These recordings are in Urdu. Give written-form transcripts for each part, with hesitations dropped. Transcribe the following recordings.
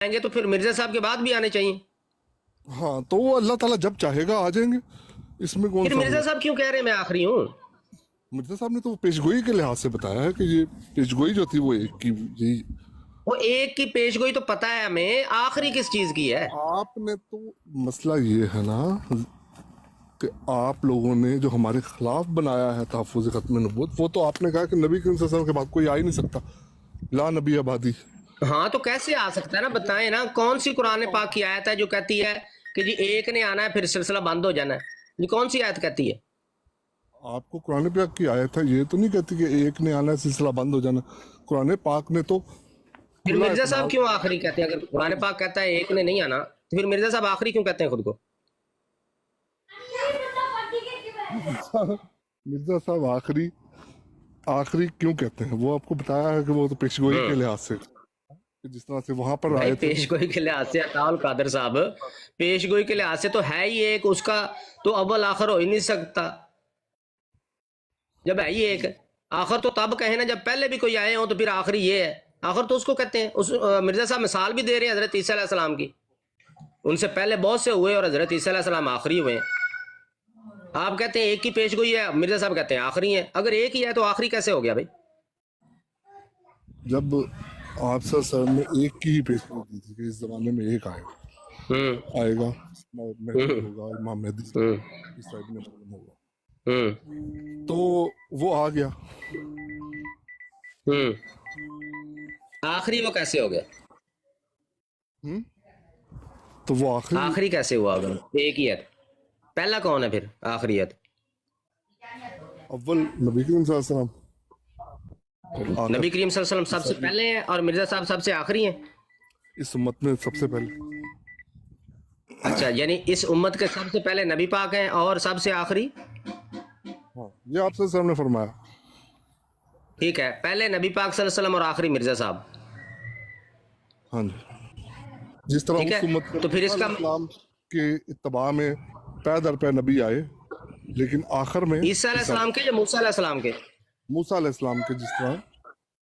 گے تو پھر مرزا صاحب کے بعد بھی آنے چاہیے. ہاں تو وہ اللہ تعالیٰ جب چاہے گا آ جائیں گے, اس میں کون پھر سا مرزا صاحب کیوں کہہ رہے ہیں میں آخری ہوں؟ مرزا صاحب نے تو پیشگوئی کے لحاظ سے بتایا ہے کہ یہ پیشگوئی جو تھی وہ ایک کی یہی. وہ ایک کی پیش گوئی تو پتہ ہے ہمیں, آخری کس چیز کی ہے؟ آپ نے تو مسئلہ یہ ہے نا کہ آپ لوگوں نے جو ہمارے خلاف بنایا ہے تحفظ ختم نبوت, وہ تو آپ نے کہا کہ نبی کریم صلی اللہ علیہ وسلم کے بعد کوئی آ ہی نہیں سکتا, لا نبی آبادی. ہاں تو کیسے آ سکتا ہے نا, بتائیں نا کون سی قرآن پاک کی آیت ہے جو کہتی ہے کہ جی ایک نے آنا ہے پھر سلسلہ بند ہو جانا ہے؟ جی کون سی آیت کہتی ہے؟ آپ کو قرآن پاک کی آیت ہے, یہ تو نہیں کہتی کہ ایک نے آنا ہے سلسلہ بند ہو جانا. قرآن پاک نے تو پھر مرزا صاحب کیوں آخری کہتے ہیں؟ اگر قرآن پاک کہتا ہے ایک نے نہیں آنا تو پھر مرزا صاحب آخری کیوں کہتے ہیں خود کو؟ مرزا صاحب آخری کیوں کہتے ہیں, وہ آپ کو بتایا ہے کہ وہ تو پیشگوئی کے لحاظ سے جس طرح سے وہاں پر آئے تھے. پیش گوئی کے لحاظ سے عطا القادر صاحب, پیش گوئی کے لحاظ سے تو ہے ہی ایک, اس کا تو اول آخر ہو ہی نہیں سکتا جب ہے ہی ایک. آخر تو تب کہیں نا جب پہلے بھی کوئی آئے ہوں, تو پھر آخری یہ ہے, آخر تو اس کو کہتے ہیں. مرزا صاحب مثال بھی دے رہے ہیں حضرت عیسیٰ علیہ السلام کی, ان سے پہلے بہت سے ہوئے اور حضرت عیسیٰ علیہ السلام آخری ہوئے ہیں. آپ کہتے ہیں ایک کی پیش گوئی ہے, مرزا صاحب کہتے ہیں آخری ہے. اگر ایک ہی ہے تو آخری کیسے ہو گیا بھائی؟ جب آپ سر نے ایک کی ہی پیشگوئی دی تھی کہ اس زمانے میں ایک آئے گا, مہدی ہوگا, امام مہدی عیسیٰ ابن مریم ہوگا, تو وہ آ گیا. آخری وہ کیسے ہو گیا؟ تو وہ آخری کیسے ہوا ہوگا؟ ایک ہی ہے, پہلا کون ہے پھر آخری ہے؟ اول نبی کریم صلی اللہ علیہ وسلم, نبی کریم صلی اللہ علیہ وسلم سب سے پہلے ہیں اور مرزا صاحب سب سے آخری ہیں. اس امت میں سب سے پہلے. اچھا, یعنی اس امت کے سب سے پہلے نبی پاک ہیں اور سب سے آخری. ہاں یہ آپ سے نے فرمایا. ٹھیک ہے, پہلے نبی پاک صلی اللہ علیہ وسلم اور آخری مرزا صاحب. ہاں جی, جس طرح ٹھیک اس ہے, امت تو پھر اس کا اسلام کے اتباع میں پے در پے نبی آئے, لیکن آخر میں عیسیٰ علیہ السلام کے یا موسیٰ علیہ السلام کے؟ موسیٰ علیہ السلام کے, جس طرح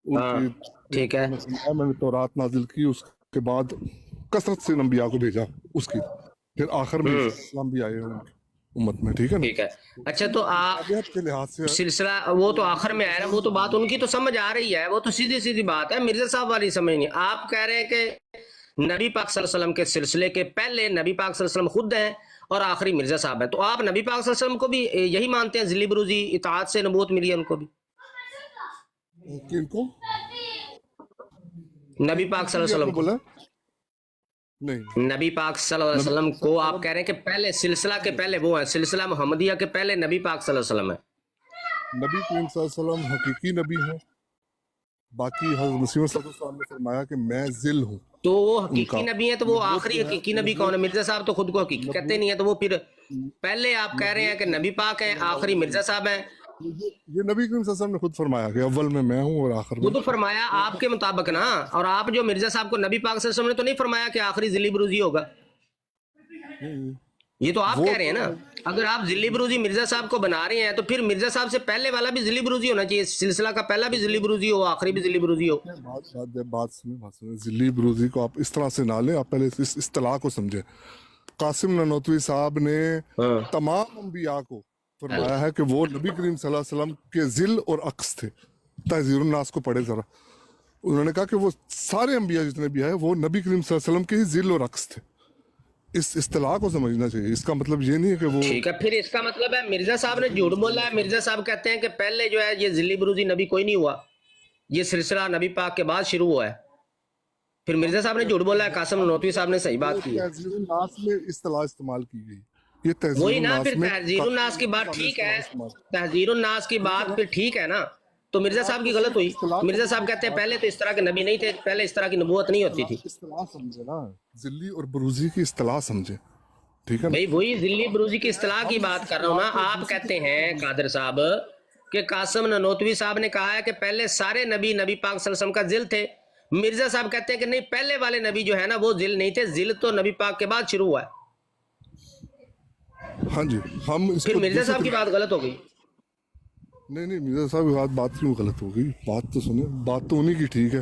ان ہاں کی ٹھیک ہے. میں نے تورات نازل کی, اس کے بعد کثرت سے انبیاء کو بھیجا اس کی, پھر آخر میں اسلام بھی آئے ان کی امت میں. ٹھیک ہے نا, ٹھیک ہے. اچھا تو تابعیت کے لحاظ سے سلسلہ وہ تو آخر میں آیا نا, وہ تو بات ان کی تو سمجھ آ رہی ہے, وہ تو سیدھی سیدھی بات ہے, مرزا صاحب والی سمجھ نہیں. آپ کہہ رہے ہیں کہ نبی پاک صلی اللہ علیہ وسلم کے سلسلے کے پہلے نبی پاک صلی اللہ علیہ وسلم خود ہیں اور آخری مرزا صاحب ہیں, تو آپ نبی پاک صلی اللہ علیہ وسلم کو بھی یہی مانتے ہیں, ذلی بروزی اطاعت سے نبوت ملی ہے ان کو بھی؟ کن کو نبی پاک صلی اللہ علیہ وسلم کو, بولا نہیں, نبی پاک صلی اللہ علیہ وسلم کو آپ کہہ رہے ہیں کہ پہلے سلسلہ کے پہلے وہ ہیں, سلسلہ محمدیہ کے پہلے نبی پاک صلی اللہ علیہ وسلم ہے. نبی کریم صلی اللہ علیہ وسلم حقیقی نبی ہیں, باقی حضرت مسیح صلی اللہ علیہ وسلم نے فرمایا کہ میں ذل ہوں. تو وہ حقیقی نبی ہیں, تو وہ آخری حقیقی نبی کون ہے؟ مرزا صاحب تو خود کو حقیقی کہتے نہیں ہیں, تو وہ پھر پہلے آپ کہہ رہے ہیں کہ نبی پاک ہیں, آخری مرزا صاحب ہیں. یہ نبی کریم صلی اللہ علیہ وسلم نے خود فرمایا کہ اول میں ہوں اور آخر میں. وہ تو فرمایا آپ کے مطابق نا, اور آپ جو مرزا صاحب کو نبی پاک صلی اللہ علیہ وسلم نے تو نہیں فرمایا کہ آخری ذلی بروزی ہوگا, یہ تو آپ کہہ رہے ہیں نا. اگر آپ ذلی بروزی مرزا صاحب کو بنا رہے ہیں تو پھر مرزا صاحب سے پہلے والا بھی ذلی بروزی ہونا چاہیے, سلسلہ کا پہلا بھی ذلی بروزی ہو, آخری بھی ذلی بروزی ہو. بات سنیں, ذلی بروزی کو آپ اس طرح سے نہ لیں, آپ پہلے اس اصطلاح کو سمجھیں. قاسم نانوتوی صاحب نے تمام انبیاء کو فرمایا ہے کہ وہ نبی کریم صلی اللہ علیہ وسلم کے ذل اور عکس تھے. تحذیر الناس کو پڑھے ذرا, انہوں نے کہا کہ وہ سارے انبیاء جتنے بھی آئے وہ نبی کریم صلی اللہ علیہ وسلم کے ہی ذل اور عکس تھے. اس اصطلاح کو سمجھنا چاہیے, اس کا مطلب یہ نہیں ہے کہ وہ. ٹھیک ہے, پھر اس کا مطلب ہے مرزا صاحب نے جھوٹ بولا ہے. مرزا صاحب کہتے ہیں کہ پہلے جو ہے یہ ذلی بروزی نبی کوئی نہیں ہوا, یہ سلسلہ نبی پاک کے بعد شروع ہوا ہے. پھر مرزا صاحب نے جھوٹ بولا ہے, قاسم نانوتوی صاحب نے صحیح بات کی ہے. تحذیر الناس میں اصطلاح استعمال کی گئی, یہ تحذیر وہی نا, الناس پھر میں تحذیر الناس کی بات ٹھیک ہے, تحذیر الناس کی بات پھر ٹھیک ہے نا, تو مرزا صاحب کی غلط ہوئی. مرزا صاحب کہتے ہیں پہلے تو اس طرح کے نبی نہیں تھے, پہلے اس طرح کی نبوت نہیں ہوتی تھی. اصطلاح سمجھے نا, ذلی اور بروزی کی اصطلاح سمجھے. ٹھیک ہے نا بھائی, وہی ذلی بروزی کی اصطلاح کی بات کر رہا ہوں نا. آپ کہتے ہیں قادر صاحب کہ قاسم نانوتوی صاحب نے کہا ہے کہ پہلے سارے نبی نبی پاک صلی اللہ علیہ وسلم کا ذل تھے. مرزا صاحب کہتے ہیں کہ نہیں, پہلے والے نبی جو ہے نا وہ ذل نہیں تھے, ذل تو نبی پاک کے بعد شروع ہوا ہے. ہاں جی, ہم اس پھر مرزا صاحب کی بات غلط ہو گئی. نہیں مرزا صاحب کی بات کیوں غلط ہو گئی, بات تو سنیں, بات تو انہی کی ٹھیک ہے.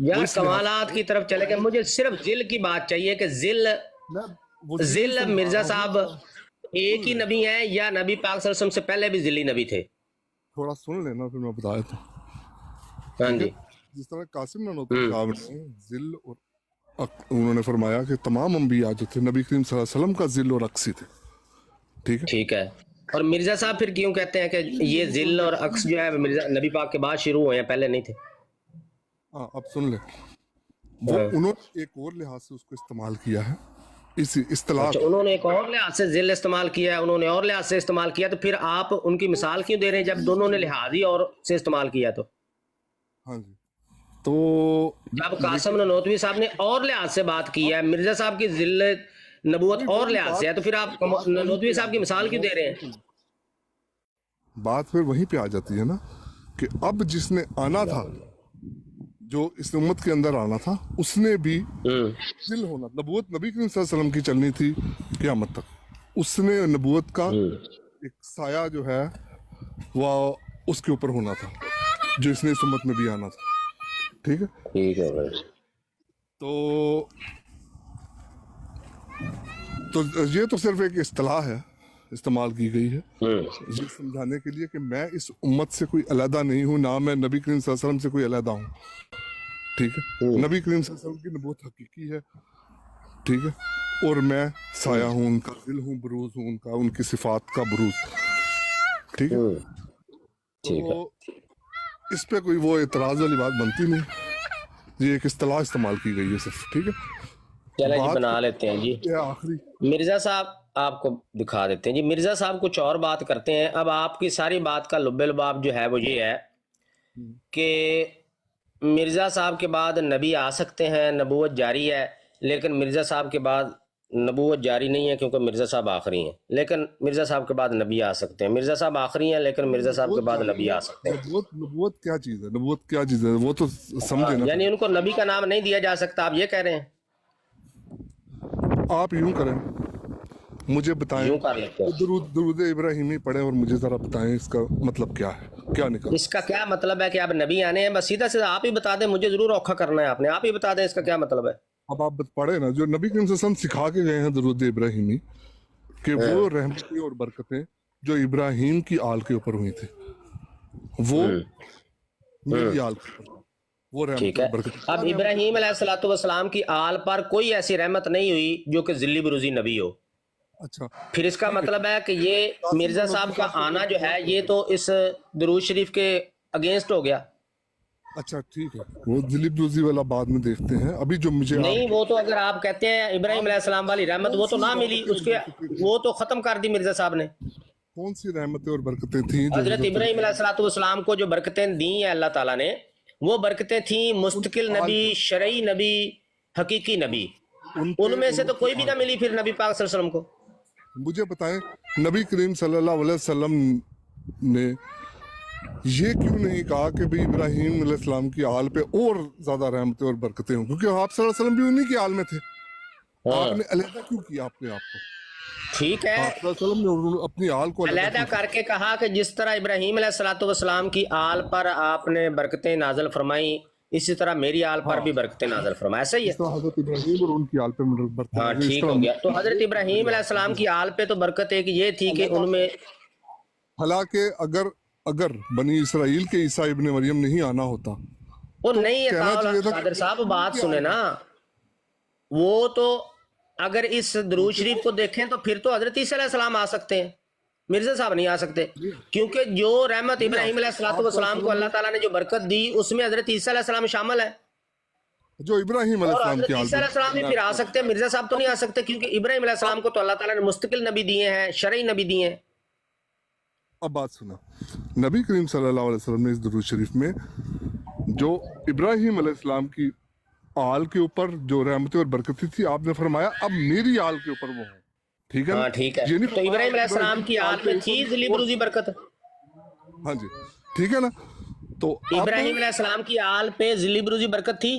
یار اس لحاظ کمالات کی طرف چلے گئے، مجھے صرف ذل کی بات چاہیے کہ ذل میں وہ ذل سمجھا مرزا رہا صاحب ہوں. ایک ہی نبی ہیں یا نبی پاک صلی اللہ علیہ وسلم سے پہلے بھی ذلی نبی تھے؟ تھوڑا سن لینا پھر میں بتا دیتا ہوں. ہاں ٹھیک ہے، جی. جس طرح قاسم نانوتوی صاحب نے ذل اور انہوں نے فرمایا کہ تمام انبیاء جو تھے نبی کریم صلی اللہ علیہ وسلم کا ذل اور عکس ہی تھے. ٹھیک ہے، ٹھیک ہے. اور مرزا صاحب پھر کیوں کہتے ہیں کہ یہ ذل اور عکس جو ہے مرزا نبی پاک کے بعد شروع ہوئے ہیں، پہلے نہیں تھے؟ ہاں اب سن لیں. وہ انہوں نے ایک اور لحاظ سے اس کو استعمال کیا ہے، اس اصطلاح اچھا، کو. انہوں نے ایک اور لحاظ سے ذل استعمال کیا ہے، انہوں نے اور لحاظ سے استعمال کیا، تو پھر آپ ان کی مثال کیوں دے رہے ہیں جب دونوں نے لحاظ ہی اور سے استعمال کیا؟ تو ہاں جی، تو جب قاسم نانوتوی صاحب نے اور لحاظ سے بات کی ہے، مرزا صاحب کی ذل نبوت اور لحاظ سے ہے، تو پھر آپ نانوتوی صاحب کی مثال کیوں دے رہے ہیں؟ بات پھر وہیں پہ آ جاتی ہے نا کہ اب جس نے آنا تھا، جو اس امت کے اندر آنا تھا، اس نے بھی ذل ہونا. نبوت نبی کریم صلی اللہ علیہ وسلم کی چلنی تھی قیامت تک. اس نے نبوت کا ایک سایہ جو ہے وہ اس کے اوپر ہونا تھا، جو اس نے اس امت میں بھی آنا تھا. ٹھیک ہے، ٹھیک ہے بھائی. تو یہ تو صرف ایک اصطلاح ہے استعمال کی گئی ہے یہ سمجھانے کے لیے کہ میں اس امت سے کوئی علیحدہ نہیں ہوں، نہ میں نبی کریم صلی اللہ علیہ وسلم سے کوئی علیحدہ ہوں. ٹھیک ہے، نبی کریم صلی اللہ علیہ وسلم کی نبوت حقیقی ہے. ٹھیک ہے، اور میں سایہ ہوں، ان کا دل ہوں، بروز ہوں ان کا، ان کی صفات کا بروز. ٹھیک ہے، تو اس پہ کوئی وہ اعتراض والی بات بنتی نہیں. یہ ایک اصطلاح استعمال کی گئی ہے صرف. ٹھیک ہے، چلیں جی بنا لیتے ہیں جی. یہ آخری مرزا صاحب آپ کو دکھا دیتے ہیں جی. مرزا صاحب کچھ اور بات کرتے ہیں. اب آپ کی ساری بات کا لب لباب جو ہے وہ یہ ہے کہ مرزا صاحب کے بعد نبی آ سکتے ہیں، نبوت جاری ہے، لیکن مرزا صاحب کے بعد نبوت جاری نہیں ہے کیونکہ مرزا صاحب آخری ہیں، لیکن مرزا صاحب کے بعد نبی آ سکتے ہیں. مرزا صاحب آخری ہیں لیکن مرزا صاحب کے بعد نبی آ سکتے ہیں. نبوت کیا چیز ہے؟ نبوت کیا چیز ہے وہ تو سمجھے نا. یعنی ان کو نبی کا نام نہیں دیا جا سکتا، آپ یہ کہہ رہے ہیں؟ آپ یوں کریں، مجھے بتائیں، یوں کر لیتے ہیں. درود ابراہیمی پڑھیں اور مجھے ذرا بتائیں اس کا مطلب کیا ہے، کیا نکلا. اس کا کیا مطلب ہے کہ اب نبی آنے ہیں؟ بس سیدھا سیدھا آپ ہی بتا دیں، مجھے ضرور اوکھا کرنا ہے آپ نے. آپ ہی بتا دیں اس کا کیا مطلب ہے. اب آپ پڑھیں نا، جو نبی کریم صلی اللہ علیہ وسلم سکھا کے گئے ہیں درود ابراہیمی، کہ وہ رحمتیں اور برکتیں جو ابراہیم کی آل کے اوپر ہوئی تھی وہ میری آل کے اوپر، وہ ٹھیک رحمتیں ہے. اور برکتیں. اب ابراہیم علیہ الصلوۃ والسلام کی آل پر کوئی ایسی رحمت نہیں ہوئی جو کہ ذلی بروزی نبی ہو. اچھا، پھر اس کا مطلب ہے کہ یہ مرزا صاحب کا آنا جو ہے یہ تو اس درود شریف کے اگینسٹ ہو گیا. اچھا ٹھیک ہے، وہ دلیپ دوزی والا بعد میں دیکھتے ہیں. ابھی جو مجھے نہیں، وہ تو اگر آپ کہتے ہیں ابراہیم علیہ السلام والی رحمت وہ تو نہ ملی، اس کے وہ تو ختم کر دی مرزا صاحب نے. کون سی رحمتیں اور برکتیں تھیں جو حضرت ابراہیم علیہ الصلوۃ والسلام کو جو برکتیں دی ہیں اللہ تعالیٰ نے، وہ برکتیں تھیں مستقل نبی، شرعی نبی، حقیقی نبی. ان میں سے تو کوئی بھی نہ ملی پھر نبی پاک صلی اللہ علیہ وسلم کو. مجھے بتائیں نبی کریم صلی اللہ علیہ وسلم نے یہ کیوں نہیں کہا کہ بھی ابراہیم علیہ السلام کی آل پہ اور زیادہ رحمتیں اور برکتیں ہوں؟ کیونکہ آپ صلی اللہ علیہ وسلم بھی انہی کی آل میں تھے. آپ نے علیحدہ کیوں کیا اپنے آپ کو؟ ٹھیک ہے، آپ صلی اللہ علیہ وسلم نے اپنی آل کو علیحدہ کر کے کہا کہ جس طرح ابراہیم علیہ الصلوۃ والسلام کی آل پر آپ نے برکتیں نازل فرمائیں، اسی طرح میری آل پر بھی برکتیں نازل فرمائیں. ایسا ہی ہے. حضرت ابراہیم اور ان کی آل پہ برکتیں. ہاں ٹھیک ہو گیا. تو حضرت ابراہیم علیہ السلام کی آل پہ تو برکت ایک یہ تھی کہ ان میں، حالانکہ اگر بنی اسرائیل کے عیسیٰ ابن مریم نہیں آنا ہوتا، وہ نہیں ہے. قادر صاحب بات سنیں نا، وہ تو اگر اس درود شریف کو دیکھیں تو پھر تو حضرت عیسیٰ علیہ السلام آ سکتے ہیں، مرزا صاحب نہیں آ سکتے. کیونکہ جو رحمت ابراہیم علیہ السلام کو اللہ تعالیٰ نے جو برکت دی اس میں حضرت عیسیٰ علیہ السلام شامل ہے. جو ابراہیم علیہ اور السلام حضرت کی آل عیسیٰ علیہ السلام بھی پھر آ سکتے ہیں، مرزا صاحب تو نہیں آ سکتے، کیونکہ ابراہیم علیہ السلام کو تو اللہ تعالیٰ نے مستقل نبی دیے ہیں، شرعی نبی دیے ہیں. اب بات سنا، نبی کریم صلی اللہ علیہ وسلم نے اس درود شریف میں جو ابراہیم علیہ السلام کی آل کے اوپر جو رحمتیں اور برکتیں تھی، آپ نے فرمایا اب میری آل کے اوپر وہ ہوں. ٹھیک ہے نا؟ ہاں ٹھیک ہے. یہ نہیں تو فرمایا ابراہیم علیہ السلام کی آل میں تھی ذلی بروزی برکت. ہاں جی ٹھیک ہے نا. تو اب ابراہیم علیہ السلام کی آل پہ ذلی بروزی برکت تھی.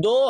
2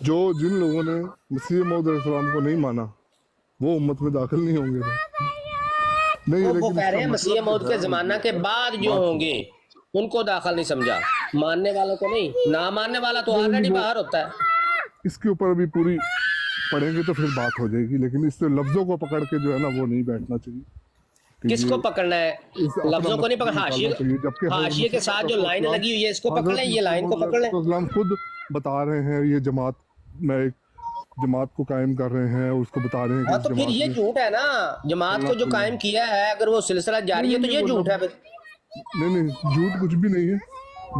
جن لوگوں نے مسیح موعود علیہ السلام کو نہیں مانا وہ امت میں داخل نہیں ہوں گے نہیں، وہ لیکن کہہ رہے ہیں مسیح موعود کے زمانہ کے بعد جو ہوں گے ان کو داخل نہیں سمجھا، ماننے والوں کو نہیں، نہ ماننے والا تو آلریڈی باہر ہوتا ہے۔ اس کے اوپر بھی پوری پڑھیں گے تو پھر بات ہو جائے گی، لیکن اس سے لفظوں کو پکڑ کے جو ہے نا وہ نہیں بیٹھنا چاہیے کہ کس کو پکڑنا ہے؟ اپنا لفظوں کو نہیں پکڑ، مقصد نکالنا چاہیے، جبکہ حاشیے کے ساتھ جو لائن لگی ہوئی ہے اس کو پکڑ لیں، یہ لائن کو پکڑ لیں۔ اسلام خود بتا رہے ہیں یہ جماعت میں ایک جماعت کو قائم کر رہے ہیں، اس کو بتا رہے ہیں کہ ہاں اس تو پھر جماعت یہ میں جھوٹ ہے نا، جماعت کو جو قائم کیا ہے اگر وہ سلسلہ جاری ہے تو یہ جھوٹ ہے۔ نہیں جھوٹ کچھ بھی نہیں ہے،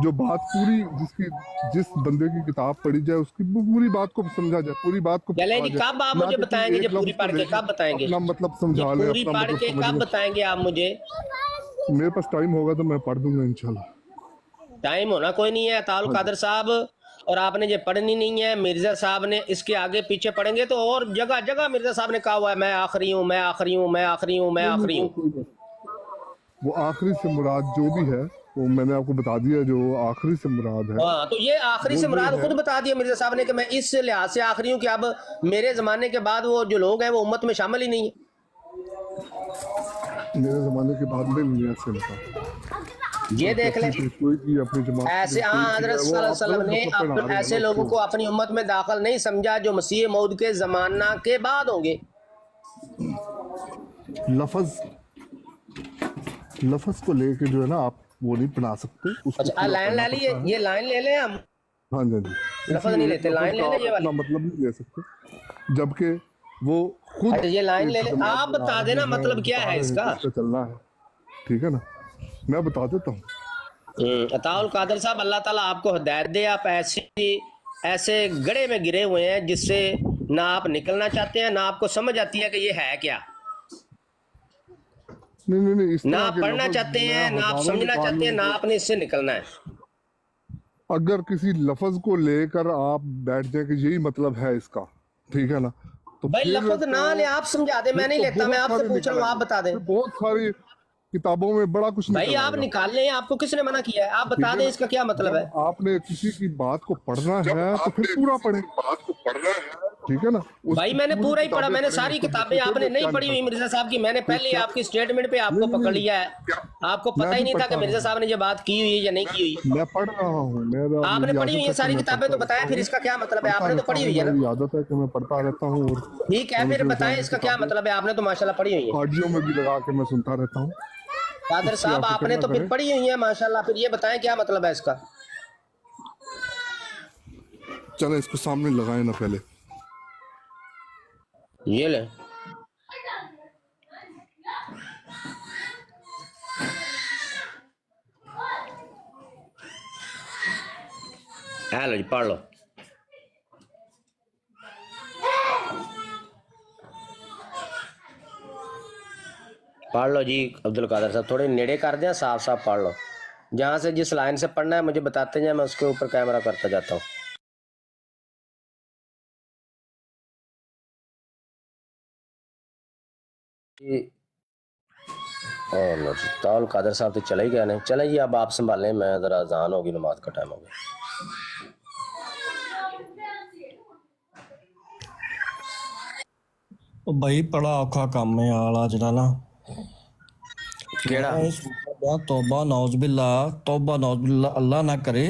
جو بات پوری جس بندے کی کتاب پڑھی جائے اس کی پوری بات کو سمجھا جائے، پوری بات کو چلیں پڑھا جی، جائے، کب آپ نہ مجھے کہ کوئی بتائیں گے یہ ایک پوری لفظ کو پڑھ لے کے کے کب بتائیں گے؟ اپنا مطلب یہ سمجھا لیں، پوری اپنا پڑھ مطلب کے سمجھ کب لیں۔ بتائیں گے آپ مجھے؟ میرے پاس ٹائم ہوگا تو میں پڑھ دوں گا انشاءاللہ۔ ٹائم ہونا کوئی نہیں ہے، تعال قادر صاحب، اور آپ نے یہ پڑھنی نہیں ہے، مرزا صاحب نے اس کے آگے پیچھے پڑھیں گے تو اور جگہ جگہ مرزا صاحب نے کہا ہوا ہے میں آخری ہوں، میں آخری ہوں، میں آخری ہوں، میں آخری ہوں۔ وہ آخری سے مراد جو بھی ہے وہ میں نے آپ کو بتا دیا، جو آخری سے مراد ہے ہاں تو یہ آخری وہ سے یہ مراد ہے، خود بتا دیا مرزا صاحب نے کہ میں اس لحاظ سے آخری ہوں کہ اب میرے زمانے کے بعد وہ جو لوگ ہیں وہ امت میں شامل ہی نہیں ہیں۔ میرے زمانے کے بعد میں نہیں ایسے بتا یہ دیکھ لیں، کوئی کی اپنی جماعت کی ایسے پیشگوئی کی ہے، حضرت صلی وہ اللہ علیہ آپ وسلم غلط نے مطلب پڑھا رہے ہیں نا ایسے اس لوگوں کو۔ کو اپنی امت میں داخل نہیں سمجھا جو مسیح موعود کے زمانہ کے بعد ہوں گے۔ لفظ کو لے کے جو ہے نا آپ وہ نہیں بنا سکتے، اس کو اچھا پورا لائن پڑھنا لے لیے، پڑتا ہے۔ یہ لائن لے لیں ہم، ہاں جی، لفظ کسی نہیں ایک لیتے، لفظ لائن کا لے لیں یہ اپنا والی۔ مطلب نہیں لے سکتے، جبکہ وہ خود اچھا یہ لائن لے ایک لیں، جماعت آپ بنا بتا رہے دینا ہیں، مطلب کیا بتا ہے رہے اس ہیں کہ کا۔ اس کا چلنا ہے، ٹھیک ہے نا، میں بتا دیتا ہوں۔ عطا القادر صاحب، اللہ تعالیٰ آپ کو ہدایت دے، آپ ایسے گڑھے میں گرے ہوئے ہیں جس سے نہ آپ نکلنا چاہتے ہیں، نہ آپ کو سمجھ آتی ہے کہ یہ ہے کیا، نہیں اس نہ طرح آپ کے پڑھنا لفظ چاہتے میں ہیں، نہ آپ ہزاروں سمجھنا نکال چاہتے ہیں، لوں نہ تو آپ نے اس سے نکلنا ہے۔ اگر کسی لفظ کو لے کر آپ بیٹھ جائیں کہ یہی مطلب ہے اس کا، ٹھیک ہے نا، تو بھائی پھر لفظ نہ لیں، آپ سمجھا دیں، میں نہیں لیتا، میں بہت آپ سے سارے پوچھ رہا نکل ہوں، آئیں آپ گے، بتا دیں۔ پھر بہت ساری کتابوں میں بڑا کچھ بھائی نکل آئے آپ گا، نکال لیں، آپ کو کس نے منع کیا ہے؟ آپ بتا ٹھیک ہے دیں نا۔ اس کا کیا مطلب جب ہے۔ آپ نے کسی کی بات کو پڑھنا ہے تو پھر پورا پڑھیں، ٹھیک ہے نا، اس بھائی کی میں نے پوری پورا ہی پڑھا، کتابیں میں نے پڑھیں، ساری اس کو کتابیں، دیکھیں آپ پھر نے وہ کیا نہیں پڑھی ہوئی نکلتا مرزا صاحب کی، میں نے ہے، پہلے آپ کی سٹیٹمنٹ پہ آپ کو پکڑ لیا ہے، آپ کو پتہ میں ہی بھی نہیں تھا کہ پڑھتا مرزا رہا صاحب نے یہ بات کی ہوئی ہے یا نہیں کی ہوئی۔ میں پڑھ رہا ہوں، آپ نے میری پڑھی ہوئی عادت ہیں ہے کہ ساری میں کتابیں، پڑھتا تو بتائیں رہتا پھر ہوں، اس کا کیا مطلب ہے، آپ نے تو پڑھی ہوئی ہے نا۔ میری عادت ہے کہ میں پڑھتا رہتا ہوں، اور ٹھیک ہے پھر مجھے بتائیں ساری اس کا کیا کتابیں مطلب ہے، آپ نے تو ماشاءاللہ پڑھی ہوئی ہیں۔ آڈیو میں بھی لگا کے میں سنتا رہتا ہوں، قادر اس کی صاحب آپ آپ فکر نے نہ تو پھر کریں۔ پڑھی ہوئی ہیں ماشاءاللہ، پھر یہ بتائیں کیا مطلب ہے اس کا۔ چلیں اس کو سامنے لگائیں نا پہلے۔ یہ لیں، لو جی پڑھ لو۔ پڑھ لو جی عبد القادر صاحب، تھوڑے نیڑے کر دیں، صاف صاف پڑھ لو، جہاں سے جس لائن سے پڑھنا ہے مجھے بتاتے جائیں، میں اس کے اوپر کیمرہ کرتا جاتا ہوں۔ اور تعال قادر صاحب تو چلے ہی گئے نہیں، چلیں جی اب آپ سنبھالیں، میں ذرا اذان ہوگی، نماز کا ٹائم ہو گیا۔ بھائی بڑا اوکھا کام ہے آلا جڑا نا، کیڑا؟ میں اس توبہ نعوذ باللہ اللہ نہ کرے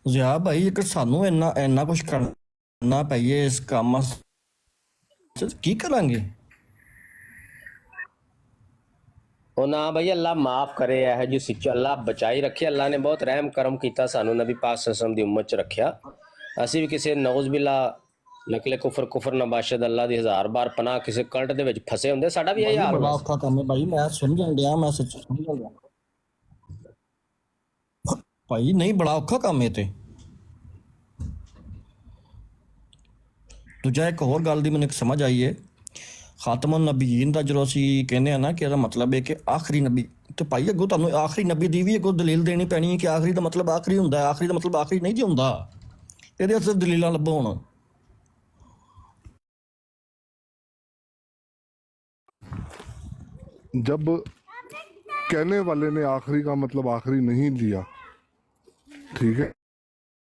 زیا بھائی، اگر سانوں اینا کچھ کرنا پئیے اس کام کی کریں گے؟ او نا بھائی اللہ معاف کرے ہے جو سچا، اللہ بچائی رکھے، اللہ نے بہت رحم کرم کیتا سانو، نبی پاک صلی اللہ علیہ وسلم دی امت چ رکھیا، اسی بھی کسی نعوذ باللہ نقل کفر نباشد اللہ دی ہزار بار پناہ کسی کلٹ دے وچ پھسے ہوندے، ساڈا بھی یہی بھائی حال بڑا ہونا سی۔ اوکھا کام ہے بھائی، میں سمجھن ڈیا، میں سچ سمجھن ڈیا بھائی، نہیں بڑا اوکھا کام ہے تے دوجا ایک اور گل دی مینوں سمجھ آئی ہے، خاتم النبیین دا جدوں اسی کہنے ہیں نا کہ ਇਹਦਾ مطلب ہے کہ آخری نبی، تو بھائی اگوں تانوں آخری نبی دی بھی اگوں دلیل دینی پینی ہے کہ آخری دا مطلب آخری ہوندا ہے، آخری دا مطلب آخری نہیں جی ہوندا، ਇਹਦੇ ਵਾਸਤੇ دلیلاں ਲੱਭੋ ਹੁਣ۔ جب کہنے والے نے آخری کا مطلب آخری نہیں لیا، ٹھیک ہے،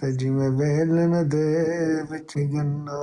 ਤੇ ਜਿਵੇਂ ਵੇਲਣ ਦੇ ਵਿੱਚ ਗੰਨਾ।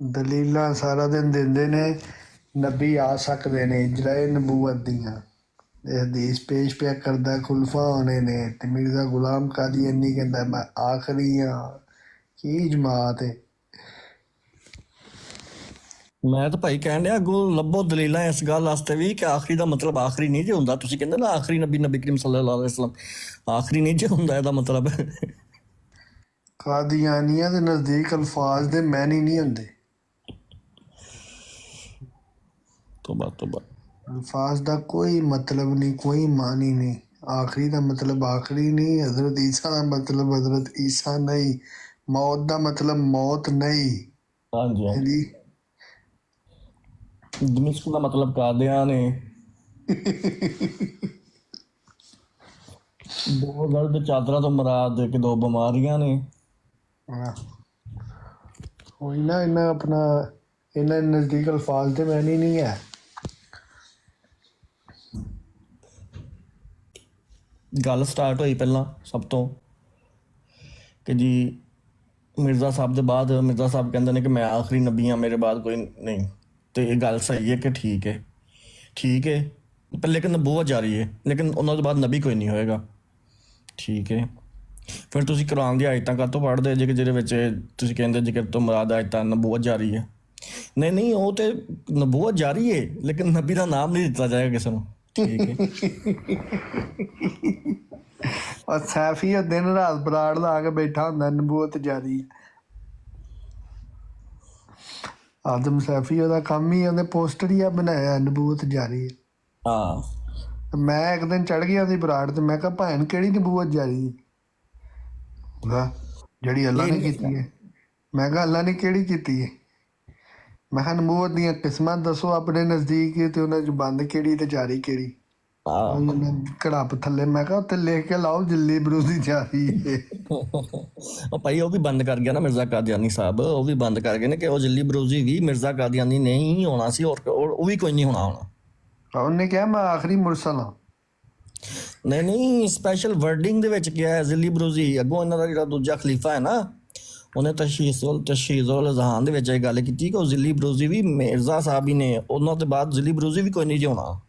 ਦਲੀਲਾਂ ਸਾਰਾ ਦਿਨ ਦਿੰਦੇ ਨੇ, ਨਬੀ ਆ ਸਕਦੇ ਨੇ, ਇਜਰਾਏ ਨਬੂਵਤ ਦੀਆਂ। ਇਹ ਹਦੀਸ ਪੇਸ਼ ਪਿਆ ਕਰਦਾ ਖੁਲਫਾ ਹੋਣੇ ਨੇ, ਤੇ ਮਿਰਜ਼ਾ ਗੁਲਾਮ ਕਾਦੀਆਨੀ ਕਹਿੰਦਾ ਮੈਂ ਆਖਰੀ ਹਾਂ। ਕੀ ਜਮਾਤ ਹੈ। ਮੈਂ ਤਾਂ ਭਾਈ ਕਹਿਣ ਡਿਆ ਅੱਗੋਂ ਲੱਭੋ ਦਲੀਲਾਂ ਇਸ ਗੱਲ ਵਾਸਤੇ ਵੀ ਕਿ ਆਖਰੀ ਦਾ ਮਤਲਬ ਆਖਰੀ ਨਹੀਂ ਜੇ ਹੁੰਦਾ। ਤੁਸੀਂ ਕਹਿੰਦੇ ਨਾ ਆਖਰੀ ਨਬੀ ਨਬੀ ਕਰੀਮ ਸੱਲੱਲਾਹੁ ਅਲੈਹਿ ਵਸੱਲਮ, ਆਖਰੀ ਨਹੀਂ ਜੇ ਹੁੰਦਾ ਇਹਦਾ ਮਤਲਬ। ਕਾਦੀਆਨੀਆਂ ਦੇ ਨਜ਼ਦੀਕ ਅਲਫਾਜ਼ ਦੇ ਮੈਨੀ ਨਹੀਂ ਹੁੰਦੇ। ਤੋਬਾ ਤੋਬਾ। ਅਲਫਾਜ਼ ਦਾ ਕੋਈ ਮਤਲਬ ਨਹੀਂ, ਕੋਈ ਮਾਨੀ ਨਹੀਂ। ਆਖਰੀ ਦਾ ਮਤਲਬ ਆਖਰੀ ਨਹੀਂ, ਹਜ਼ਰਤ ਈਸਾ ਦਾ ਮਤਲਬ ਹਜ਼ਰਤ ਈਸਾ ਨਹੀਂ, ਮੌਤ ਦਾ ਮਤਲਬ ਮੌਤ ਨਹੀਂ। ਹਾਂਜੀ ਹਾਂਜੀ। ਜੀ ਦਮਿਸ਼ਕ ਦਾ ਮਤਲਬ ਕਾਦਿਆਂ ਨੇ। ਦੋ ਗਲਤ ਚਾਦਰਾਂ ਤੋਂ ਮੁਰਾਦ ਕਿ ਦੋ ਬਿਮਾਰੀਆਂ ਨੇ। ਉਹੀ ਨਾ, ਇਹਨਾਂ ਦੇ ਨਜ਼ਦੀਕ ਅਲਫਾਜ਼ ਦੇ ਮੈਨੀ ਨਹੀਂ ਹੈ। ਗੱਲ ਸਟਾਰਟ ਹੋਈ ਪਹਿਲਾਂ ਸਭ ਤੋਂ ਕਿ ਜੀ ਮਿਰਜ਼ਾ ਸਾਹਿਬ ਦੇ ਬਾਅਦ ਮਿਰਜ਼ਾ ਸਾਹਿਬ ਕਹਿੰਦੇ ਨੇ ਕਿ ਮੈਂ ਆਖਰੀ ਨਬੀ ਹਾਂ, ਮੇਰੇ ਬਾਅਦ ਕੋਈ ਨਹੀਂ। ਤੇ ਇਹ ਗੱਲ ਸਹੀ ਹੈ ਕਿ ਠੀਕ ਹੈ, ਠੀਕ ਹੈ, ਪਰ ਲੇਕਿਨ ਨਬੂਵਤ ਜਾਰੀ ਹੈ, ਲੇਕਿਨ ਉਹਨਾਂ ਤੋਂ ਬਾਅਦ ਨਬੀ ਕੋਈ ਨਹੀਂ ਹੋਏਗਾ। ਠੀਕ ਹੈ, ਫਿਰ ਤੁਸੀਂ ਕੁਰਾਨ ਦੀ ਆਇਤਾਂ ਕਾਹਤੋਂ ਪੜ੍ਹਦੇ ਜੇ ਕਿ ਜਿਹਦੇ ਵਿੱਚ ਤੁਸੀਂ ਕਹਿੰਦੇ ਜ਼ਿਕਰ ਤੋਂ ਮੁਰਾਦ ਆਇਤਾਂ ਨਬੂਵਤ ਜਾਰੀ ਹੈ। ਨਹੀਂ ਨਹੀਂ, ਉਹ ਤੇ ਨਬੂਵਤ ਜਾਰੀ ਹੈ, ਲੇਕਿਨ ਨਬੀ ਦਾ ਨਾਮ ਨਹੀਂ ਦਿੱਤਾ ਜਾਏਗਾ ਕਿਸੇ ਨੂੰ। ਠੀਕ ਹੈ। ਔਰ ਸੈਫੀ ਦਿਨ ਰਾਤ ਬਰਾੜ ਲਾ ਕੇ ਬੈਠਾ ਹੁੰਦਾ ਨਬੂਵਤ ਜਾਰੀ ਹੈ। ਆਦਮ ਸੈਫੀ ਉਹਦਾ ਕੰਮ ਹੀ ਉਹਨੇ ਪੋਸਟਰ ਹੀ ਆ ਬਣਾਇਆ ਨਬੂਵਤ ਜਾਰੀ ਹੈ। ਹਾਂ, ਮੈਂ ਇੱਕ ਦਿਨ ਚੜ ਗਿਆ ਸੀ ਬਰਾੜ ਤੇ ਮੈਂ ਕਿਹਾ ਭੈਣ ਕਿਹੜੀ ਨਬੂਵਤ ਜਾਰੀ ਹੈ। ਜਿਹੜੀ ਅੱਲਾ ਨੇ ਕੀਤੀ ਹੈ। ਮੈਂ ਕਿਹਾ ਅੱਲਾ ਨੇ ਕਿਹੜੀ ਕੀਤੀ ਹੈ। ਮੈਂ ਕਿਹਾ ਨਬੂਵਤ ਦੀਆਂ ਕਿਸਮਾਂ ਦੱਸੋ ਆਪਣੇ ਨਜ਼ਦੀਕ ਤੇ ਉਹਨਾਂ 'ਚ ਬੰਦ ਕਿਹੜੀ ਤੇ ਜਾਰੀ ਕਿਹੜੀ। ਕੜਾਪ ਥੱਲੇ ਮੈਂ ਕਿਹਾ ਉੱਥੇ ਲਿਖ ਕੇ ਲਾਓ ਦਿੱਲੀ ਬਰੂਦੀ ਜਾਰੀ ਹੈ। ਉਹ ਭਾਈ ਉਹ ਵੀ ਬੰਦ ਕਰ ਗਿਆ ਨਾ ਮਿਰਜ਼ਾ ਕਾਦੀਆਨੀ ਸਾਹਿਬ, ਉਹ ਵੀ ਬੰਦ ਕਰ ਗਏ ਨੇ ਕਿ ਉਹ ਜੱਲੀ ਬਰੂਜ਼ੀ ਵੀ ਮਿਰਜ਼ਾ ਕਾਦੀਆਨੀ ਨਹੀਂ ਹੋਣਾ ਸੀ, ਔਰ ਉਹ ਵੀ ਕੋਈ ਨਹੀਂ ਹੋਣਾ ਉਹਨੇ ਕਿਹਾ ਮੈਂ ਆਖਰੀ ਮੁਰਸਲ ਹਾਂ। ਨਹੀਂ ਨਹੀਂ, ਸਪੈਸ਼ਲ ਵਰਡਿੰਗ ਦੇ ਵਿੱਚ ਕਿਹਾ ਹੈ ਜ਼ਿਲੀ ਬਰੂਜ਼ੀ। ਅੱਗੋਂ ਇਹਨਾਂ ਦਾ ਜਿਹੜਾ ਦੂਜਾ ਖਲੀਫਾ ਹੈ ਨਾ, ਉਹਨੇ ਤਸ਼ਹੀਜ਼ੁਲ ਅਜ਼ਹਾਨ ਦੇ ਵਿੱਚ ਇਹ ਗੱਲ ਕੀਤੀ ਕਿ ਉਹ ਜ਼ਿਲੀ ਬਰੂਜ਼ੀ ਵੀ ਮਿਰਜ਼ਾ ਸਾਹਿਬ ਹੀ ਨੇ, ਉਹਨਾਂ ਤੋਂ ਬਾਅਦ ਜ਼ਿਲੀ ਬਰੂਜ਼ੀ ਵੀ ਕੋਈ ਨਹੀਂ ਜੀ ਹੋਣਾ।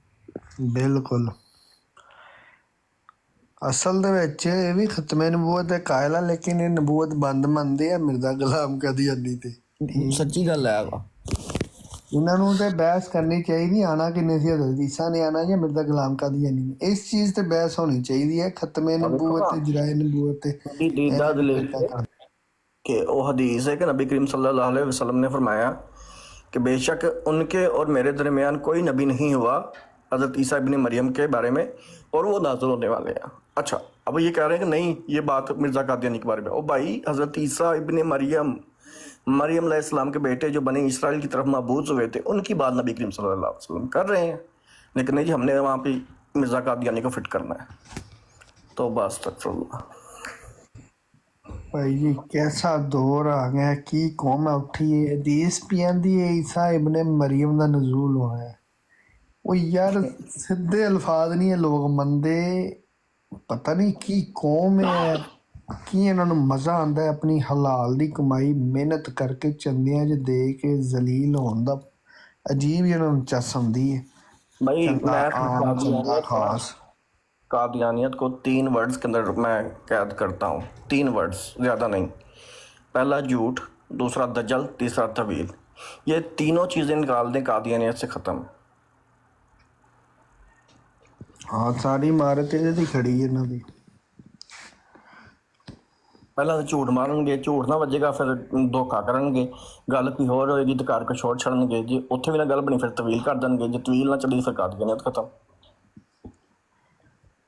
ਬਿਲਕੁਲ। ਅਸਲ ਦੇ ਵਿੱਚ ਇਹ ਵੀ ਖਤਮੇ ਨਬੂਵਤ ਦੇ ਕਾਇਲ ਆ, ਲੇਕਿਨ ਇਹ ਨਬੂਵਤ ਬੰਦ ਮੰਨਦੇ ਆ ਮਿਰਜ਼ਾ ਗੁਲਾਮ ਕਾਦੀਆਨੀ ਤੇ। ਸੱਚੀ ਗੱਲ ਹੈ। ਇਹਨਾਂ ਨੂੰ ਤੇ ਬਹਿਸ ਕਰਨੀ ਚਾਹੀਦੀ, ਆਣਾ ਕਿੰਨੇ ਸੀ ਹਜ਼ਰਤ ਈਸਾ ਨੇ ਆਣਾ ਜਾਂ ਮਿਰਜ਼ਾ ਗੁਲਾਮ ਕਾਦੀਆਨੀ ਨੇ। ਇਸ ਚੀਜ਼ ਤੇ ਬਹਿਸ ਹੋਣੀ ਚਾਹੀਦੀ ਹੈ, ਖਤਮੇ ਨਬੂਵਤ ਤੇ ਜਰਾਏ ਨਬੂਵਤ ਤੇ। کہ وہ حدیث ہے کہ نبی کریم صلی اللہ علیہ وسلم نے فرمایا کہ بے شک ان کے اور میرے درمیان کوئی نبی نہیں ہوا حضرت عیسیٰ ابن مریم کے بارے میں، اور وہ نازل ہونے والے ہیں۔ اچھا، اب یہ کہہ رہے ہیں کہ نہیں، یہ بات مرزا قادیانی کے بارے میں۔ او بھائی، حضرت عیسیٰ ابن مریم علیہ السلام کے بیٹے جو بنی اسرائیل کی طرف مبعوث ہوئے تھے، ان کی بات نبی کریم صلی اللہ علیہ وسلم کر رہے ہیں، لیکن نہیں جی ہم نے وہاں پہ مرزا قادیانی کو فٹ کرنا ہے۔ تو بس استغفر اللہ۔ ਭਾਈ ਜੀ ਕੈਸਾ ਦੌਰ ਆ ਗਿਆ, ਕੀ ਕੌਮ ਉੱਠੀ ਹੈ। ਹਦੀਸ ਵੀ ਆਂਦੀ ਹੈ ਈਸਾ ਇਬਨ ਮਰੀਮ ਦਾ ਨਜ਼ੂਲ ਹੋਇਆ ਹੈ। ਉਹ ਯਾਰ ਸਿੱਧੇ ਅਲਫਾਜ਼ ਨਹੀਂ ਇਹ ਲੋਕ ਮੰਨਦੇ। ਪਤਾ ਨਹੀਂ ਕੀ ਕੌਮ ਹੈ, ਕੀ ਇਹਨਾਂ ਨੂੰ ਮਜ਼ਾ ਆਉਂਦਾ ਹੈ ਆਪਣੀ ਹਲਾਲ ਦੀ ਕਮਾਈ ਮਿਹਨਤ ਕਰਕੇ ਚੰਦਿਆਂ 'ਚ ਦੇ ਕੇ ਜ਼ਲੀਲ ਹੋਣ ਦਾ। ਅਜੀਬ ਹੀ ਇਹਨਾਂ ਨੂੰ ਚਸ ਆਉਂਦੀ ਹੈ। بھائی ਚੰਗਾ ਖਾਸ قادیانیت کو 3 ورڈز کے اندر میں قید کرتا ہوں، 3 ورڈز، زیادہ نہیں۔ پہلا جھوٹ، دوسرا دجل، تیسرا طویل۔ یہ تینوں چیزیں نکال دیں قادیانیت سے ختم۔ ਹਾਂ ਸਾਰੀ ਇਮਾਰਤ ਇਹਦੇ ਦੀ ਖੜੀ ਹੈ ਇਹਨਾਂ ਦੀ। ਪਹਿਲਾਂ ਤਾਂ ਝੂਠ ਮਾਰਨਗੇ, ਝੂਠ ਨਾ ਵੱਜੇਗਾ ਫਿਰ ਧੋਖਾ ਕਰਨਗੇ, ਗੱਲ ਕੋਈ ਹੋਰ ਹੋਏਗੀ ਤਾਂ ਘਰ ਕੁਛ ਹੋਰ ਛੱਡਣਗੇ। ਜੇ ਉੱਥੇ ਵੀ ਨਾ ਗੱਲ ਬਣੀ ਫਿਰ ਤਵੀਲ ਕਰ ਦੇਣਗੇ, ਜੇ ਤਵੀਲ ਨਾ ਚੱਲੀ ਫਿਰ ਕਾਦੀਆਨੀਅਤ ਖਤਮ।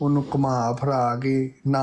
ਉਹਨੂੰ ਘੁਮਾ ਫਰਾ ਕੇ ਨਾ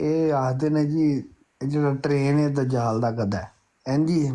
ਇਹ ਆਖਦੇ ਨੇ ਜੀ ਇਹ ਜਿਹੜਾ ਟ੍ਰੇਨ ਹੈ ਦਜਾਲ ਦਾ ਗਧਾ ਹੈ ਇੰਜੀ ਹੈ।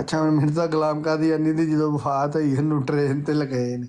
ਅੱਛਾ ਹੁਣ ਮਿਰਜ਼ਾ ਗੁਲਾਮ ਕਾਦੀਆਨੀ ਦੀ ਜਦੋਂ ਵਫਾਤ ਹੋਈ ਇਹਨੂੰ ਟ੍ਰੇਨ ਤੇ ਲਗਾਏ ਨੇ,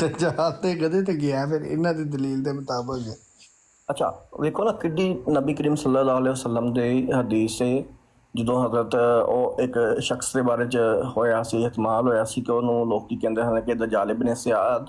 ਦਜਾਲ ਤੇ ਗਧੇ ਤੇ ਗਿਆ, ਫਿਰ ਇਹਨਾਂ ਦੀ ਦਲੀਲ ਦੇ ਮੁਤਾਬਕ। ਅੱਛਾ ਵੇਖੋ ਨਾ ਕਿੱਡੀ ਨਬੀ ਕਰੀਮ ਸੱਲੱਲਾਹੁ ਅਲੈਹਿ ਵਸੱਲਮ ਦੇ ਹਦੀਸ ਹੈ, ਜਦੋਂ ਹਜ਼ਰਤ ਉਹ ਇੱਕ ਸ਼ਖਸ ਦੇ ਬਾਰੇ 'ਚ ਹੋਇਆ ਸੀ, ਇਤਮਾਲ ਹੋਇਆ ਸੀ ਕਿ ਉਹਨੂੰ ਲੋਕੀ ਕਹਿੰਦੇ ਹਨ ਕਿ ਦਜਾਲ ਇਬਨ ਸਿਆਦ।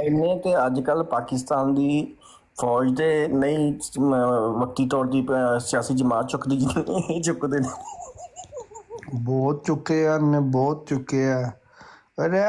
ਇੰਨੇ ਤੇ ਅੱਜ ਕੱਲ ਪਾਕਿਸਤਾਨ ਦੀ ਫੌਜ ਦੇ ਨਹੀਂ ਵਕਤੀ ਤੌਰ ਦੀ ਸਿਆਸੀ ਜਮਾਤ ਚੁੱਕਦੀ ਜਿੰਨੀ ਚੁੱਕਦੇ ਨੇ। ਬਹੁਤ ਚੁੱਕੇ ਆ ਨੇ, ਬਹੁਤ ਚੁੱਕੇ ਆ। ਅਰੇ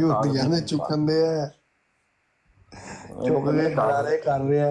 ਯਹੂਦੀਆਂ ਨੇ ਚੁੱਕਣ ਦਿਆ, ਚੁੱਕ ਕੇ ਨਾਰੇ ਕਰ ਰਿਹਾ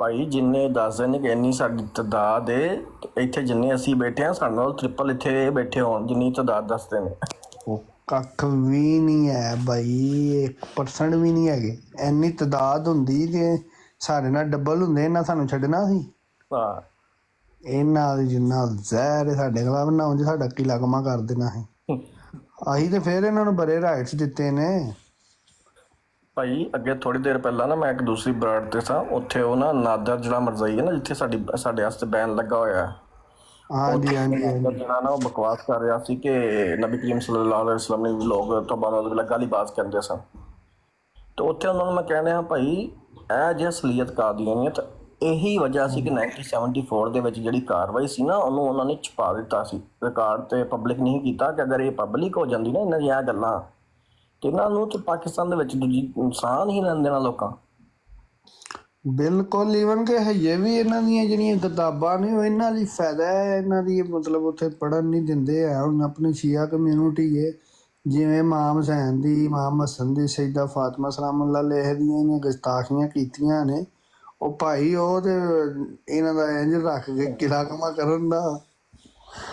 ਭਾਈ ਜਿੰਨੇ ਦੱਸਦੇ ਨੇ ਕਿ ਇੰਨੀ ਸਾਡੀ ਤਾਦਾਦ ਹੈ, ਇੱਥੇ ਜਿੰਨੇ ਅਸੀਂ ਬੈਠੇ ਹਾਂ ਸਾਡੇ ਨਾਲ ਟ੍ਰਿਪਲ ਇੱਥੇ ਬੈਠੇ ਹੋਣ ਜਿੰਨੀ ਤਾਦਾਦ ਦੱਸਦੇ ਨੇ। ਉਹ ਕੱਖ ਵੀ ਨਹੀਂ ਹੈ ਭਾਈ, 1% ਵੀ ਨਹੀਂ ਹੈਗੇ। ਇੰਨੀ ਤਾਦਾਦ ਹੁੰਦੀ ਤੇ ਸਾਡੇ ਨਾਲ ਡਬਲ ਹੁੰਦੇ, ਇਹਨਾਂ ਸਾਨੂੰ ਛੱਡਣਾ ਸੀ। ਹਾਂ ਇਹਨਾਂ ਦੀ ਜਿੰਨਾ ਜ਼ਹਿਰ ਹੈ ਸਾਡੇ ਖਿਲਾਫ ਨਾ, ਉਂਝ ਸਾਡਾ ਕਿਲਾ ਕਮਾ ਕਰ ਦੇਣਾ ਸੀ। ਅਸੀਂ ਤੇ ਫਿਰ ਇਹਨਾਂ ਨੂੰ ਬੜੇ ਰਾਈਟਸ ਦਿੱਤੇ ਨੇ। ਭਾਈ ਅੱਗੇ ਥੋੜੀ ਦੇਰ ਪਹਿਲਾਂ ਨਾ ਮੈਂ ਇੱਕ ਦੂਸਰੀ ਬਰਡ ਤੇ ਸਾਂ, ਉੱਥੇ ਉਹ ਨਾ ਨਾਦਰ ਜਿਹੜਾ ਮਰਜ਼ਈ ਹੈ ਨਾ ਜਿੱਥੇ ਸਾਡੇ ਵਾਸਤੇ ਬੈਨ ਲੱਗਾ ਹੋਇਆ ਹੈ, ਹਾਂਜੀ ਹਾਂਜੀ ਹਾਂਜੀ। ਜਿਹੜਾ ਨਾ ਉਹ ਬਕਵਾਸ ਕਰ ਰਿਹਾ ਸੀ ਕਿ ਨਬੀ ਕਰੀਮ ਸੱਲੱਲਾਹੁ ਅਲੈਹਿ ਵਸੱਲਮ ਨੇ ਲੋਕ ਤਬਾਨ ਗਾਲੀ ਬਾਜ਼ ਕਹਿੰਦੇ ਸਨ। ਤੇ ਉੱਥੇ ਉਹਨਾਂ ਨੂੰ ਮੈਂ ਕਹਿ ਰਿਹਾ ਭਾਈ ਇਹ ਜੇ ਅਸਲੀਅਤ ਕਾਦੀਆਨੀਅਤ ਇਹੀ ਵਜ੍ਹਾ ਸੀ ਕਿ 1974 ਦੇ ਵਿੱਚ ਜਿਹੜੀ ਕਾਰਵਾਈ ਸੀ ਨਾ ਉਹਨੂੰ ਉਹਨਾਂ ਨੇ ਛੁਪਾ ਦਿੱਤਾ ਸੀ, ਰਿਕਾਰਡ ਤੇ ਪਬਲਿਕ ਨਹੀਂ ਕੀਤਾ ਕਿ ਅਗਰ ਇਹ ਪਬਲਿਕ ਹੋ ਜਾਂਦੀ ਨਾ ਇਹਨਾਂ ਦੀਆਂ ਗੱਲਾਂ ਤੇ ਇਹਨਾਂ ਨੂੰ ਤੇ ਪਾਕਿਸਤਾਨ ਦੇ ਵਿੱਚ ਦੂਜੀ ਇਨਸਾਨ ਹੀ ਲੈਣ ਦੇਣਾ ਲੋਕਾਂ। ਬਿਲਕੁਲ, ਈਵਨ ਕਿ ਹਜੇ ਵੀ ਇਹਨਾਂ ਦੀਆਂ ਜਿਹੜੀਆਂ ਕਿਤਾਬਾਂ ਨੇ ਉਹ ਇਹਨਾਂ ਲਈ ਫਾਇਦਾ ਹੈ, ਇਹਨਾਂ ਦੀ ਮਤਲਬ ਉੱਥੇ ਪੜ੍ਹਨ ਨਹੀਂ ਦਿੰਦੇ ਹੈ। ਹੁਣ ਆਪਣੀ ਸ਼ੀਆ ਕਮਿਊਨਿਟੀ ਹੈ, ਜਿਵੇਂ ਇਮਾਮ ਹੁਸੈਨ ਦੀ, ਇਮਾਮ ਹਸਨ ਦੀ, ਸੈਯਦਾ ਫਾਤਿਮਾ ਸਲਾਮੁੱਲਾਹ ਅਲੈਹਾ ਦੀਆਂ ਇਹਨੇ ਗੁਸਤਾਖੀਆਂ ਕੀਤੀਆਂ ਨੇ, ਉਹ ਭਾਈ ਉਹ ਤੇ ਇਹਨਾਂ ਦਾ ਇੰਜ ਰੱਖ ਕੇ ਕਿਲਾ ਕਮਾ ਕਰਨ ਦਾ।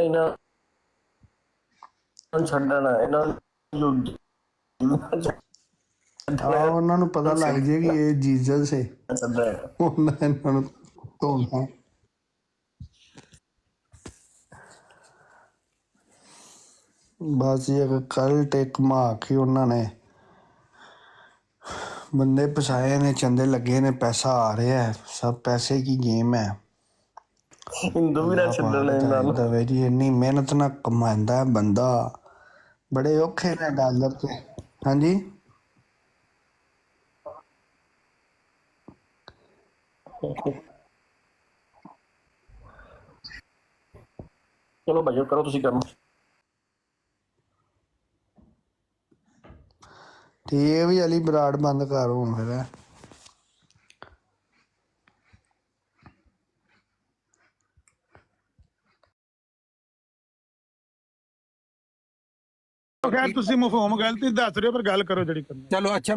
ਇਹਨਾਂ ਨੂੰ ਛੱਡਣ, ਇਹਨਾਂ ਨੂੰ ਉਹਨਾਂ ਨੂੰ ਪਤਾ ਲੱਗ ਜੇ ਕਿ ਇਹ ਜੀਸਸ ਹੈ, ਉਹਨਾਂ ਇਹਨਾਂ ਨੂੰ ਧੋਣਾ। ਬਸ ਇੱਕ ਕਲਟ ਇੱਕ ਘੁਮਾ ਕੇ ਉਹਨਾਂ ਨੇ ਬੰਦੇ ਫਸਾਏ ਨੇ, ਚੰਦੇ ਲੱਗੇ ਨੇ, ਪੈਸਾ ਆ ਰਿਹਾ ਹੈ, ਸਭ ਪੈਸੇ ਕੀ ਗੇਮ ਹੈ। ਹਿੰਦੂ ਵੀ ਨਾ ਛੱਡਣ ਇਹਨਾਂ ਨੂੰ। ਦਵੇ ਜੀ ਇੰਨੀ ਮਿਹਨਤ ਨਾਲ ਕਮਾਉਂਦਾ ਬੰਦਾ, ਬੜੇ ਔਖੇ ਨੇ ਡਾਲਰ ਤੇ। ਹਾਂਜੀ ਚਲੋ ਭਾਈ ਕਰੋ ਤੁਸੀਂ ਕੰਮ। ਠੀਕ ਹੈ ਵੀ ਅਲੀ ਬਰਾੜ ਬੰਦ ਕਰ ਹੁਣ ਫਿਰ। ਖੈਰ ਤੁਸੀਂ ਮਫਹੂਮ ਗਲਤੀ ਦੱਸ ਰਹੇ ਹੋ, ਪਰ ਗੱਲ ਕਰੋ ਜਿਹੜੀ ਕਰਨੀ। ਚਲੋ ਅੱਛਾ।